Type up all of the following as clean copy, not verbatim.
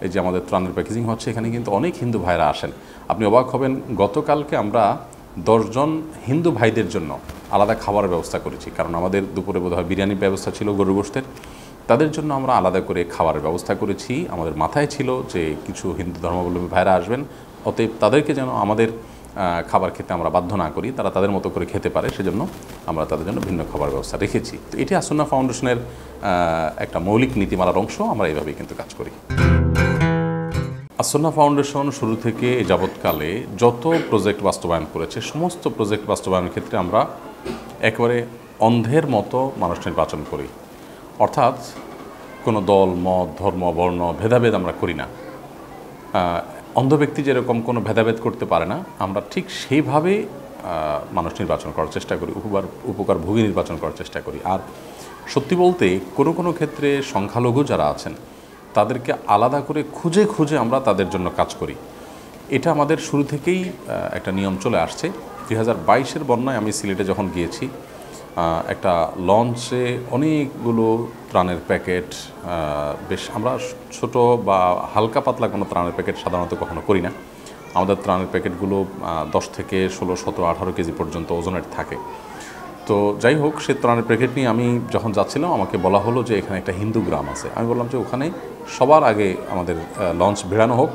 এই যে আমাদের ত্রাণের প্যাকেজিং হচ্ছে, এখানে কিন্তু অনেক হিন্দু ভাইরা আসেন। আপনি অবাক হবেন, গতকালকে আমরা 10 জন হিন্দু ভাইদের জন্য আলাদা খাবারের ব্যবস্থা করেছি, কারণ আমাদের দুপুরে বোধহয় বিরিয়ানির ব্যবস্থা ছিল গরুর গোশতের। তাদের জন্য আমরা আলাদা করে খাবারের ব্যবস্থা করেছি। আমাদের মাথায় ছিল যে কিছু হিন্দু ধর্মাবলম্বী ভাইরা আসবেন, অতএব তাদেরকে যেন আমাদের খাবার খেতে আমরা বাধ্য না করি, তারা তাদের মতো করে খেতে পারে, সেজন্য আমরা তাদের জন্য ভিন্ন খাবার ব্যবস্থা রেখেছি। তো এটি আসুন্নাহ ফাউন্ডেশনের একটা মৌলিক নীতিমালার অংশ। আমরা এইভাবেই কিন্তু কাজ করি। আসুন্নাহ ফাউন্ডেশন শুরু থেকে এ যাবৎকালে যত প্রজেক্ট বাস্তবায়ন করেছে, সমস্ত প্রজেক্ট বাস্তবায়নের ক্ষেত্রে আমরা একেবারে অন্ধের মতো মানুষ নির্বাচন করি। অর্থাৎ কোনো দল, মত, ধর্ম, বর্ণ ভেদাভেদ আমরা করি না। অন্ধ ব্যক্তি যেরকম কোনো ভেদাভেদ করতে পারে না, আমরা ঠিক সেইভাবে মানুষ নির্বাচন করার চেষ্টা করি, উপকারভোগী নির্বাচন করার চেষ্টা করি। আর সত্যি বলতে কোনো কোনো ক্ষেত্রে সংখ্যালঘু যারা আছেন তাদেরকে আলাদা করে খুঁজে খুঁজে আমরা তাদের জন্য কাজ করি। এটা আমাদের শুরু থেকেই একটা নিয়ম চলে আসছে। 2022-এর বন্যায় আমি সিলেটে যখন গিয়েছি, একটা লঞ্চে অনেকগুলো ত্রাণের প্যাকেট, বেশ আমরা ছোট বা হালকা পাতলা কোনো ত্রাণের প্যাকেট সাধারণত কখনো করি না। আমাদের ত্রাণের প্যাকেটগুলো 10 থেকে 16, 17, 18 কেজি পর্যন্ত ওজনের থাকে। তো যাই হোক, সে ত্রাণের প্যাকেট নিয়ে আমি যখন যাচ্ছিলাম, আমাকে বলা হলো যে এখানে একটা হিন্দু গ্রাম আছে। আমি বললাম যে ওখানে সবার আগে আমাদের লঞ্চ ভেড়ানো হোক।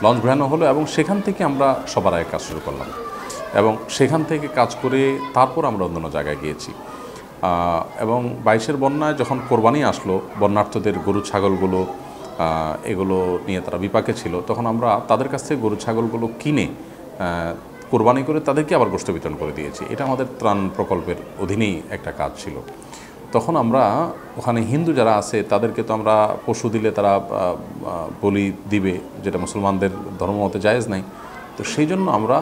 লঞ্চ ভেড়ানো হলো এবং সেখান থেকে আমরা সবার আগে কাজ শুরু করলাম, এবং সেখান থেকে কাজ করে তারপর আমরা অন্য জায়গায় গিয়েছি। এবং 22-এর বন্যায় যখন কোরবানি আসলো, বন্যার্থদের গরু ছাগলগুলো এগুলো নিয়ে তারা বিপাকে ছিল, তখন আমরা তাদের কাছ থেকে গরু ছাগলগুলো কিনে কোরবানি করে তাদেরকে আবার গোশত বিতরণ করে দিয়েছি। এটা আমাদের ত্রাণ প্রকল্পের অধীনেই একটা কাজ ছিল। তখন আমরা ওখানে হিন্দু যারা আছে তাদেরকে তো আমরা পশু দিলে তারা বলি দিবে, যেটা মুসলমানদের ধর্মমতে জায়েজ নাই। তো সেই জন্য আমরা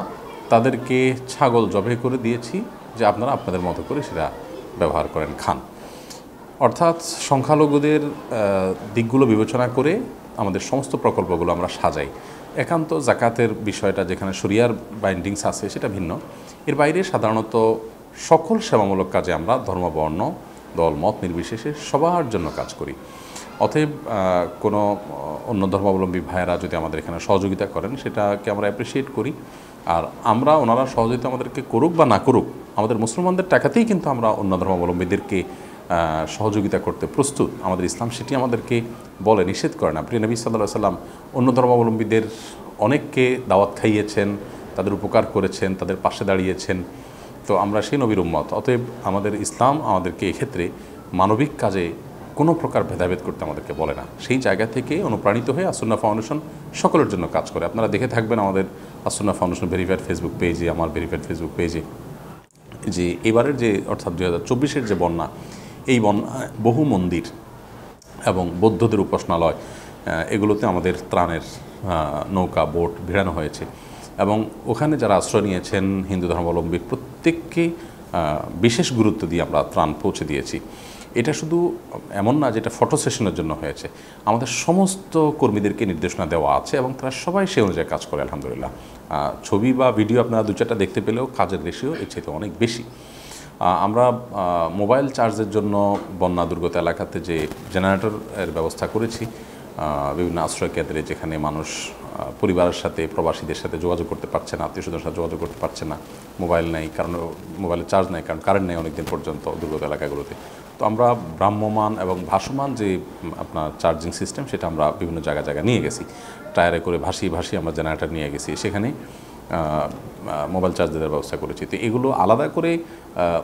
তাদেরকে ছাগল জবাই করে দিয়েছি যে আপনারা আপনাদের মতো করে সেটা ব্যবহার করেন, খান। অর্থাৎ সংখ্যালঘুদের দিকগুলো বিবেচনা করে আমাদের সমস্ত প্রকল্পগুলো আমরা সাজাই। একান্ত জাকাতের বিষয়টা যেখানে শরিয়ার বাইন্ডিংস আছে সেটা ভিন্ন। এর বাইরে সাধারণত সকল সেবামূলক কাজে আমরা ধর্ম, বর্ণ, দল, মত নির্বিশেষে সবার জন্য কাজ করি। অতএব কোনো অন্য ধর্মাবলম্বী ভাইয়েরা যদি আমাদের এখানে সহযোগিতা করেন, সেটাকে আমরা অ্যাপ্রিসিয়েট করি। আর আমরা ওনারা সহযোগিতা আমাদেরকে করুক বা না করুক, আমাদের মুসলমানদের টাকাতেই কিন্তু আমরা অন্য ধর্মাবলম্বীদেরকে সহযোগিতা করতে প্রস্তুত। আমাদের ইসলাম সেটি আমাদেরকে বলে, নিষেধ করে না। প্রিয় নবী সাল্লাল্লাহু আলাইহি সাল্লাম অন্য ধর্মাবলম্বীদের অনেককে দাওয়াত খাইয়েছেন, তাদের উপকার করেছেন, তাদের পাশে দাঁড়িয়েছেন। তো আমরা সেই নবীর উম্মত। অতএব আমাদের ইসলাম আমাদেরকে এক্ষেত্রে মানবিক কাজে কোনো প্রকার ভেদাভেদ করতে আমাদেরকে বলে না। সেই জায়গা থেকে অনুপ্রাণিত হয়ে আসুন্নাহ ফাউন্ডেশন সকলের জন্য কাজ করে। আপনারা দেখে থাকবেন আমাদের আসুন্নাহ ফাউন্ডেশন ভেরিফাইড ফেসবুক পেজে, আমার ভেরিফাইড ফেসবুক পেজে, যে এবারের যে অর্থাৎ 2024-এর যে বন্যা, এই বন্যায় বহু মন্দির এবং বৌদ্ধদের উপাসনালয় এগুলোতে আমাদের ত্রাণের নৌকা, বোট ভিড়ানো হয়েছে। এবং ওখানে যারা আশ্রয় নিয়েছেন হিন্দু ধর্মাবলম্বী প্রত্যেককে বিশেষ গুরুত্ব দিয়ে আমরা ত্রাণ পৌঁছে দিয়েছি। এটা শুধু এমন না যে এটা ফটো সেশনের জন্য হয়েছে, আমাদের সমস্ত কর্মীদেরকে নির্দেশনা দেওয়া আছে এবং তারা সবাই সেই অনুযায়ী কাজ করে আলহামদুলিল্লাহ। ছবি বা ভিডিও আপনারা 2-4টা দেখতে পেলেও কাজের রেশিও এর চাইতে অনেক বেশি। আমরা মোবাইল চার্জের জন্য বন্যা দুর্গত এলাকাতে যে জেনারেটরের ব্যবস্থা করেছি, বিভিন্ন আশ্রয় কেন্দ্রে যেখানে মানুষ পরিবারের সাথে, প্রবাসীদের সাথে যোগাযোগ করতে পারছে না, আত্মীয়স্বজনের সাথে যোগাযোগ করতে পারছে না, মোবাইল নেই, কারণ মোবাইলে চার্জ নেই, কারণ কারেন্ট নেই অনেকদিন পর্যন্ত দুর্গত এলাকাগুলোতে। তো আমরা ভ্রাম্যমান এবং ভাসমান যে আপনার চার্জিং সিস্টেম, সেটা আমরা বিভিন্ন জায়গায় নিয়ে গেছি। টায়ারে করে ভাসিয়ে আমরা জেনারেটর নিয়ে গেছি, সেখানে মোবাইল চার্জ দেওয়ার ব্যবস্থা করেছি। তো এগুলো আলাদা করে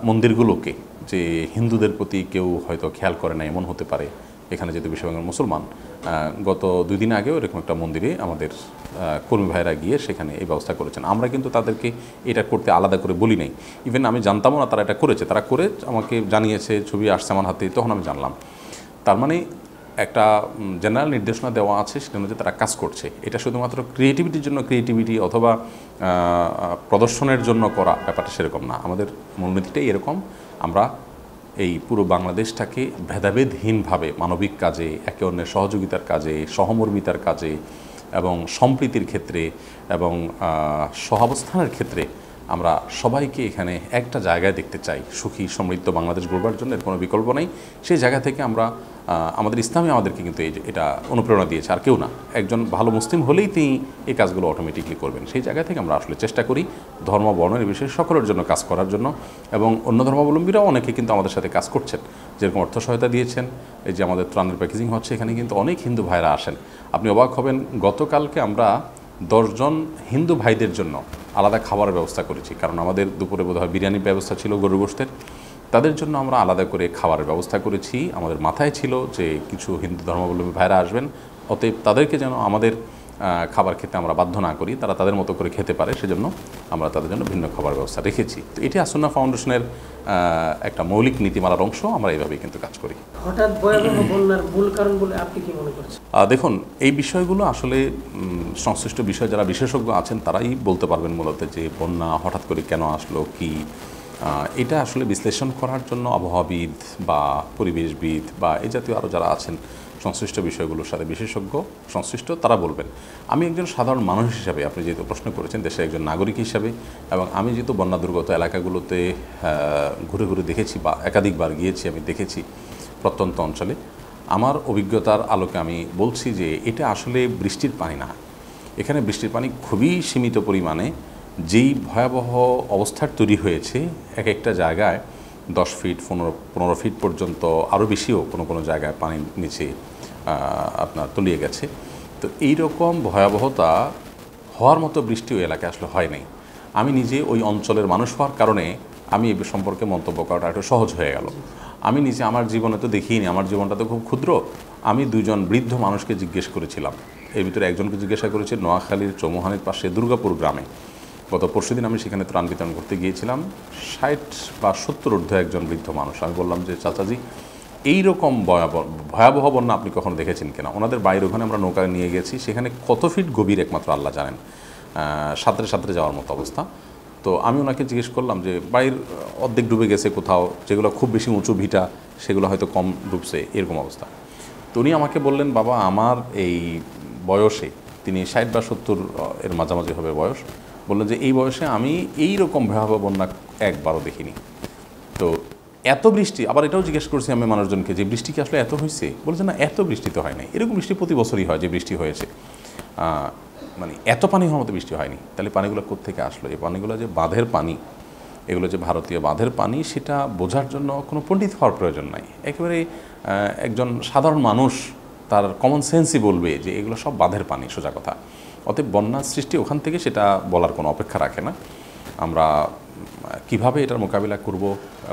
মন্দিরগুলোকে, যে হিন্দুদের প্রতি কেউ হয়তো খেয়াল করে না এমন হতে পারে, এখানে যেহেতু বিশ্ববাংলার মুসলমান, গত 2 দিন আগেও এরকম একটা মন্দিরে আমাদের কর্মী ভাইরা গিয়ে সেখানে এই ব্যবস্থা করেছেন। আমরা কিন্তু তাদেরকে এটা করতে আলাদা করে বলি নাই, ইভেন আমি জানতামও না তারা এটা করেছে। তারা করে আমাকে জানিয়েছে, ছবি আসছে আমার হাতে, তখন আমি জানলাম। তার মানে একটা জেনারেল নির্দেশনা দেওয়া আছে, সেটা অনুযায়ী তারা কাজ করছে। এটা শুধুমাত্র ক্রিয়েটিভিটির জন্য ক্রিয়েটিভিটি অথবা প্রদর্শনের জন্য করা ব্যাপারটা সেরকম না। আমাদের মূলনীতিটাই এরকম, আমরা এই পুরো বাংলাদেশটাকে ভেদাভেদহীনভাবে মানবিক কাজে, একে অন্যের সহযোগিতার কাজে, সহমর্মিতার কাজে এবং সম্প্রীতির ক্ষেত্রে এবং সহাবস্থানের ক্ষেত্রে আমরা সবাইকে এখানে একটা জায়গায় দেখতে চাই। সুখী সমৃদ্ধ বাংলাদেশ গড়বার জন্য এর কোনো বিকল্প নেই। সেই জায়গা থেকে আমরা আমাদের ইসলামে আমাদেরকে কিন্তু এটা অনুপ্রেরণা দিয়েছে, আর কেউ না। একজন ভালো মুসলিম হলেই তিনি এই কাজগুলো অটোমেটিকলি করবেন। সেই জায়গা থেকে আমরা আসলে চেষ্টা করি ধর্ম বর্ণের বিষয়ে সকলের জন্য কাজ করার জন্য, এবং অন্য ধর্মাবলম্বীরাও অনেকে কিন্তু আমাদের সাথে কাজ করছেন, যেরকম অর্থ সহায়তা দিয়েছেন। এই যে আমাদের ত্রাণের প্যাকেজিং হচ্ছে, এখানে কিন্তু অনেক হিন্দু ভাইরা আসেন। আপনি অবাক হবেন, গতকালকে আমরা 10 জন হিন্দু ভাইদের জন্য আলাদা খাবারের ব্যবস্থা করেছি, কারণ আমাদের দুপুরে বোধহয় বিরিয়ানির ব্যবস্থা ছিল গরু গোশতের, তাদের জন্য আমরা আলাদা করে খাবারের ব্যবস্থা করেছি। আমাদের মাথায় ছিল যে কিছু হিন্দু ধর্মাবলম্বী ভাইরা আসবেন, অতএব তাদেরকে যেন আমাদের খাবার খেতে আমরা বাধ্য না করি, তারা তাদের মতো করে খেতে পারে, সেজন্য আমরা তাদের জন্য ভিন্ন খাবার ব্যবস্থা রেখেছি। তো এটি আসুন্নাহ ফাউন্ডেশনের একটা মৌলিক নীতিমালার অংশ। আমরা এইভাবেই কিন্তু কাজ করি। হঠাৎ ভয়াবহ বন্যার মূল কারণ বলে আপনি কি মনে করছেন? দেখুন, এই বিষয়গুলো আসলে সংশ্লিষ্ট বিষয় যারা বিশেষজ্ঞ আছেন তারাই বলতে পারবেন মূলত, যে বন্যা হঠাৎ করে কেন আসলো, কি এটা আসলে বিশ্লেষণ করার জন্য আবহাওয়াবিদ বা পরিবেশবিদ বা এই জাতীয় আরও যারা আছেন সংশ্লিষ্ট বিষয়গুলোর সাথে বিশেষজ্ঞ সংশ্লিষ্ট, তারা বলবেন। আমি একজন সাধারণ মানুষ হিসাবে, আপনি যেহেতু প্রশ্ন করেছেন, দেশের একজন নাগরিক হিসাবে, এবং আমি যেহেতু বন্যা দুর্গত এলাকাগুলোতে ঘুরে ঘুরে দেখেছি বা একাধিকবার গিয়েছি, আমি দেখেছি প্রত্যন্ত অঞ্চলে, আমার অভিজ্ঞতার আলোকে আমি বলছি যে এটা আসলে বৃষ্টির পানি না। এখানে বৃষ্টির পানি খুবই সীমিত পরিমাণে, যেই ভয়াবহ অবস্থার তৈরি হয়েছে, এক একটা জায়গায় 10 ফিট 15 ফিট পর্যন্ত, আরও বেশিও কোনো কোনো জায়গায় পানির নিচে আপনার তলিয়ে গেছে। তো এই রকম ভয়াবহতা হওয়ার মতো বৃষ্টি ওই এলাকায় আসলে হয় নাই। আমি নিজে ওই অঞ্চলের মানুষ হওয়ার কারণে আমি এই সম্পর্কে মন্তব্য করাটা একটু সহজ হয়ে গেল। আমি নিজে আমার জীবনে তো দেখিনি, আমার জীবনটা তো খুব ক্ষুদ্র। আমি 2 জন বৃদ্ধ মানুষকে জিজ্ঞেস করেছিলাম, এর ভিতরে একজনকে জিজ্ঞাসা করেছি নোয়াখালীর চৌমুহানির পাশে দুর্গাপুর গ্রামে। গত পরশুদিন আমি সেখানে ত্রাণ বিতরণ করতে গিয়েছিলাম। 60 বা 70 ঊর্ধ্ব একজন বৃদ্ধ মানুষ। আমি বললাম যে চাচাজি, এইরকম ভয়াবহ বন্যা আপনি কখনো দেখেছেন কিনা? ওনাদের বাইরে ওখানে আমরা নৌকায় নিয়ে গেছি, সেখানে কত ফিট গভীর একমাত্র আল্লাহ জানেন, সাঁতরে সাঁতরে যাওয়ার মতো অবস্থা। তো আমি ওনাকে জিজ্ঞেস করলাম যে বাড়ির অর্ধেক ডুবে গেছে কোথাও, যেগুলো খুব বেশি উঁচু ভিটা সেগুলো হয়তো কম ডুবছে, এরকম অবস্থা। তো উনি আমাকে বললেন, বাবা আমার এই বয়সে, তিনি 60 বা 70 এর মাঝামাঝি হবে বয়স, বললেন যে এই বয়সে আমি এই রকম ভয়াবহ বন্যা একবারও দেখিনি। তো এত বৃষ্টি, আবার এটাও জিজ্ঞেস করছি আমি মানুষজনকে যে বৃষ্টি কি আসলে এত হয়েছে? বলছে না, এত বৃষ্টি তো হয় নাই। এরকম বৃষ্টি প্রতি বছরই হয়, যে বৃষ্টি হয়েছে, মানে এত পানি হওয়ার মতো বৃষ্টি হয়নি। তাহলে পানিগুলো কোত্থেকে আসলো? এই পানিগুলো যে বাঁধের পানি, এগুলো যে ভারতীয় বাঁধের পানি, সেটা বোঝার জন্য কোনো পণ্ডিত হওয়ার প্রয়োজন নাই। একেবারে একজন সাধারণ মানুষ তার কমন সেন্সই বলবে যে এগুলো সব বাঁধের পানি, সোজা কথা। অতএব বন্যার সৃষ্টি ওখান থেকে, সেটা বলার কোনো অপেক্ষা রাখে না। আমরা কিভাবে এটার মোকাবিলা করব,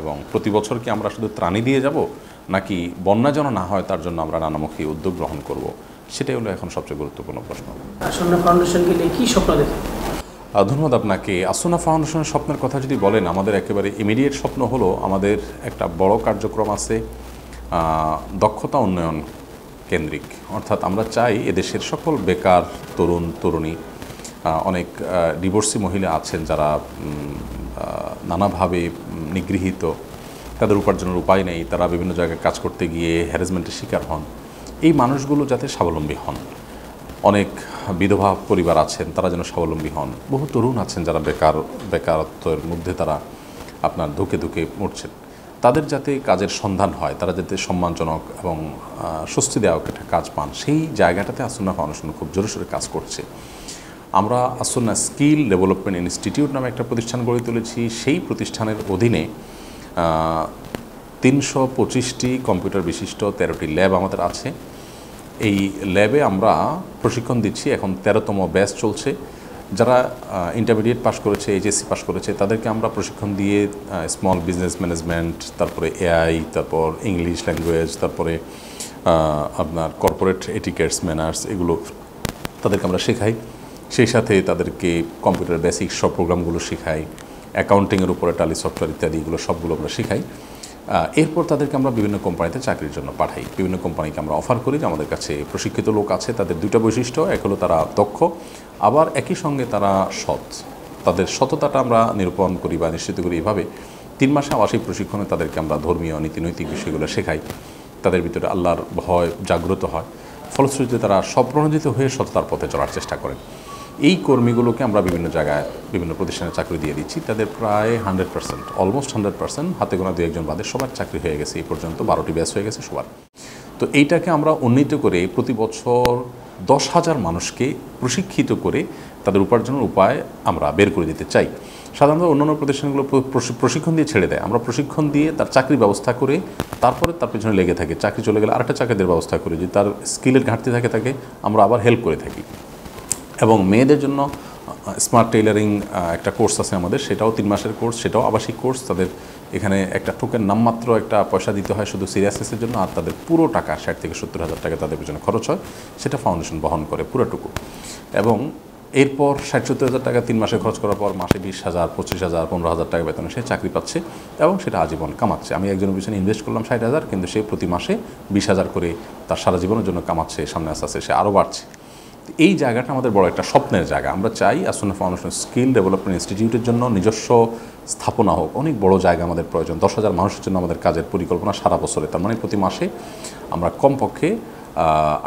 এবং প্রতি বছর কি আমরা শুধু ত্রাণই দিয়ে যাব, নাকি বন্যা যেন না হয় তার জন্য আমরা নানামুখী উদ্যোগ গ্রহণ করব, সেটাই হলো এখন সবচেয়ে গুরুত্বপূর্ণ প্রশ্ন। আসুন্নাহ ফাউন্ডেশনকে নিয়ে কী স্বপ্ন দেখেন? ধন্যবাদ আপনাকে। আসুন্নাহ ফাউন্ডেশনের স্বপ্নের কথা যদি বলেন, আমাদের একেবারে ইমিডিয়েট স্বপ্ন হলো, আমাদের একটা বড় কার্যক্রম আছে দক্ষতা উন্নয়ন কেন্দ্রিক। অর্থাৎ আমরা চাই এদেশের সকল বেকার তরুণ তরুণী, অনেক ডিভোর্সি মহিলা আছেন যারা নানাভাবে নিগৃহীত, তাদের উপার্জনের উপায় নেই, তারা বিভিন্ন জায়গায় কাজ করতে গিয়ে হ্যারাসমেন্টের শিকার হন। এই মানুষগুলো যাতে স্বাবলম্বী হন। অনেক বিধবা পরিবার আছেন, তারা যেন স্বাবলম্বী হন। বহু তরুণ আছেন যারা বেকারত্বের মধ্যে তারা আপনার ধুকে ধুকে মরছেন। তাদের যাতে কাজের সন্ধান হয়, তারা যাতে সম্মানজনক এবং স্বস্তিদায়ক একটা কাজ পান, সেই জায়গাটাতে আসুন্নাহ ফাউন্ডেশন খুব জোরে সোরে কাজ করছে। আমরা আসুন্নাহ স্কিল ডেভেলপমেন্ট ইনস্টিটিউট নামে একটা প্রতিষ্ঠান গড়ে তুলেছি। সেই প্রতিষ্ঠানের অধীনে 325টি কম্পিউটার বিশিষ্ট 13টি ল্যাব আমাদের আছে। এই ল্যাবে আমরা প্রশিক্ষণ দিচ্ছি। এখন 13তম ব্যাচ চলছে। যারা ইন্টারমিডিয়েট পাস করেছে, এইচএসসি পাস করেছে, তাদেরকে আমরা প্রশিক্ষণ দিয়ে স্মল বিজনেস ম্যানেজমেন্ট, তারপরে এআই, তারপর ইংলিশ ল্যাঙ্গুয়েজ, তারপরে আপনার কর্পোরেট এটিকেটস, ম্যানার্স, এগুলো তাদেরকে আমরা শেখাই। সেই সাথে তাদেরকে কম্পিউটার বেসিক সব প্রোগ্রামগুলো শেখাই, অ্যাকাউন্টিংয়ের উপরে টালি সফটওয়্যার ইত্যাদি, এগুলো সবগুলো আমরা শেখাই। এরপর তাদেরকে আমরা বিভিন্ন কোম্পানিতে চাকরির জন্য পাঠাই। বিভিন্ন কোম্পানিকে আমরা অফার করি যে আমাদের কাছে প্রশিক্ষিত লোক আছে, তাদের 2টা বৈশিষ্ট্য, এক হলো তারা দক্ষ, আবার একই সঙ্গে তারা সৎ। তাদের সততাটা আমরা নিরূপণ করি বা নিশ্চিত করি এভাবে 3 মাসে আবাসিক প্রশিক্ষণে তাদেরকে আমরা ধর্মীয় নীতিনৈতিক বিষয়গুলো শেখাই। তাদের ভিতরে আল্লাহর ভয় জাগ্রত হয়, ফলশ্রুতিতে তারা স্বপ্রণোদিত হয়ে সততার পথে চলার চেষ্টা করেন। এই কর্মীগুলোকে আমরা বিভিন্ন জায়গায় বিভিন্ন প্রতিষ্ঠানে চাকরি দিয়ে দিচ্ছি। তাদের প্রায় 100%, অলমোস্ট 100%, হাতে গোনা 2-1 জন বাদে সবার চাকরি হয়ে গেছে। এই পর্যন্ত 12টি ব্যাচ হয়ে গেছে সবার। তো এইটাকে আমরা উন্নীত করে প্রতি বছর 10,000 মানুষকে প্রশিক্ষিত করে তাদের উপার্জনের উপায় আমরা বের করে দিতে চাই। সাধারণত অন্যান্য প্রতিষ্ঠানগুলো প্রশিক্ষণ দিয়ে ছেড়ে দেয়, আমরা প্রশিক্ষণ দিয়ে তার চাকরির ব্যবস্থা করে তারপরে তার পেছনে লেগে থাকি। চাকরি চলে গেলে আরেকটা চাকরিদের ব্যবস্থা করি, যদি তার স্কিলের ঘাটতি থাকে তাকে আমরা আবার হেল্প করে থাকি। এবং মেয়েদের জন্য স্মার্ট টেইলারিং একটা কোর্স আছে আমাদের, সেটাও 3 মাসের কোর্স, সেটাও আবাসিক কোর্স। তাদের এখানে একটা টোকেন নামমাত্র একটা পয়সা দিতে হয় শুধু সিরিয়াসনেসের জন্য, আর তাদের পুরো টাকা 60 থেকে 70,000 টাকা তাদের পেছনে খরচ হয়, সেটা ফাউন্ডেশন বহন করে পুরোটুকু। এবং এরপর 60-70,000 টাকা 3 মাসে খরচ করার পর মাসে 20,000, 25,000, 15,000 টাকা বেতনে সে চাকরি পাচ্ছে এবং সেটা আজীবন কামাচ্ছে। আমি একজনের পিছনে ইনভেস্ট করলাম 60,000, কিন্তু সে প্রতি মাসে 20,000 করে তার সারা জীবনের জন্য কামাচ্ছে, সামনে আস্তে আস্তে সে আরও বাড়ছে। এই জায়গাটা আমাদের বড় একটা স্বপ্নের জায়গা। আমরা চাই আসন্না ফাউন্ডেশন স্কিল ডেভেলপমেন্ট ইনস্টিটিউটের জন্য নিজস্ব স্থাপনা হোক, অনেক বড় জায়গা আমাদের প্রয়োজন। 10,000 মানুষের জন্য আমাদের কাজের পরিকল্পনা সারা বছরে, তার মানে প্রতি মাসে আমরা কমপক্ষে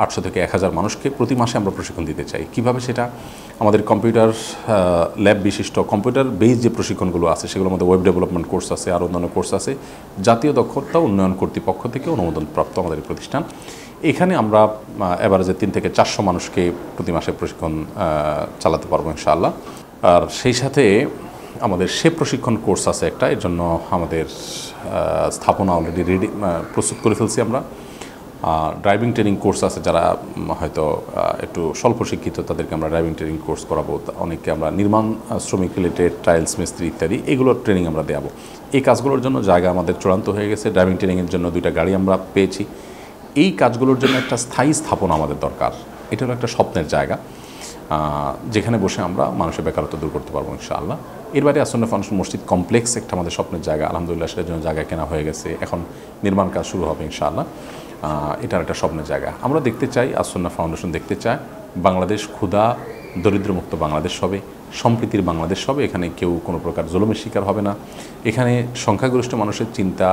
800 থেকে 1,000 মানুষকে প্রতি মাসে আমরা প্রশিক্ষণ দিতে চাই। কিভাবে সেটা? আমাদের কম্পিউটার ল্যাব বিশিষ্ট কম্পিউটার বেস যে প্রশিক্ষণগুলো আছে সেগুলোর মধ্যে ওয়েব ডেভেলপমেন্ট কোর্স আছে, আর অন্যান্য কোর্স আছে। জাতীয় দক্ষতা উন্নয়ন কর্তৃপক্ষ থেকে অনুমোদনপ্রাপ্ত আমাদের এই প্রতিষ্ঠান। এখানে আমরা এভারেজে 3 থেকে 400 মানুষকে প্রতি মাসে প্রশিক্ষণ চালাতে পারবো ইনশাআল্লাহ। আর সেই সাথে আমাদের সে প্রশিক্ষণ কোর্স আছে একটা, এর জন্য আমাদের স্থাপনা অলরেডি রেডি প্রস্তুত করে ফেলছি আমরা। ড্রাইভিং ট্রেনিং কোর্স আছে, যারা হয়তো একটু স্বল্প শিক্ষিত তাদেরকে আমরা ড্রাইভিং ট্রেনিং কোর্স করাবো। অনেককে আমরা নির্মাণ শ্রমিক রিলেটেড টাইলস মিস্ত্রি ইত্যাদি এগুলোর ট্রেনিং আমরা দেওয়াবো। এই কাজগুলোর জন্য জায়গা আমাদের চূড়ান্ত হয়ে গেছে। ড্রাইভিং ট্রেনিংয়ের জন্য 2টা গাড়ি আমরা পেয়েছি। এই কাজগুলোর জন্য একটা স্থায়ী স্থাপনা আমাদের দরকার। এটা হলো একটা স্বপ্নের জায়গা, যেখানে বসে আমরা মানুষের বেকারত্ব দূর করতে পারবো ইনশাআল্লাহ। এর বাইরে আসন্না ফাউন্ডেশন মসজিদ কমপ্লেক্স একটা আমাদের স্বপ্নের জায়গা, আলহামদুলিল্লাহ সেটার জন্য জায়গা কেনা হয়ে গেছে, এখন নির্মাণ কাজ শুরু হবে ইনশাআল্লাহ। এটার একটা স্বপ্নের জায়গা। আমরা দেখতে চাই, আসন্না ফাউন্ডেশন দেখতে চায় বাংলাদেশ ক্ষুধা দরিদ্রমুক্ত বাংলাদেশ হবে, সম্প্রীতির বাংলাদেশ হবে। এখানে কেউ কোনো প্রকার জুলুমের শিকার হবে না। এখানে সংখ্যাগরিষ্ঠ মানুষের চিন্তা,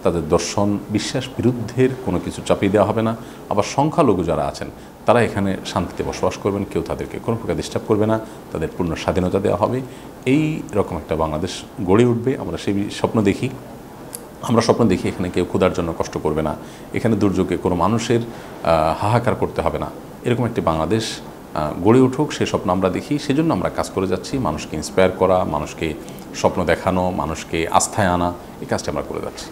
তাদের দর্শন, বিশ্বাস বিরুদ্ধের কোনো কিছু চাপিয়ে দেওয়া হবে না। আবার সংখ্যালঘু যারা আছেন তারা এখানে শান্তিতে বসবাস করবেন, কেউ তাদেরকে কোনো প্রকার ডিস্টার্ব করবে না, তাদের পূর্ণ স্বাধীনতা দেওয়া হবে। এই রকম একটা বাংলাদেশ গড়ে উঠবে, আমরা সেই স্বপ্ন দেখি। আমরা স্বপ্ন দেখি এখানে কেউ ক্ষুধার জন্য কষ্ট করবে না, এখানে দুর্যোগে কোনো মানুষের হাহাকার করতে হবে না। এরকম একটি বাংলাদেশ গড়ে উঠুক, সে স্বপ্ন আমরা দেখি। সেজন্য আমরা কাজ করে যাচ্ছি, মানুষকে ইন্সপায়ার করা, মানুষকে স্বপ্ন দেখানো, মানুষকে আস্থায় আনা, এই কাজটা আমরা করে যাচ্ছি।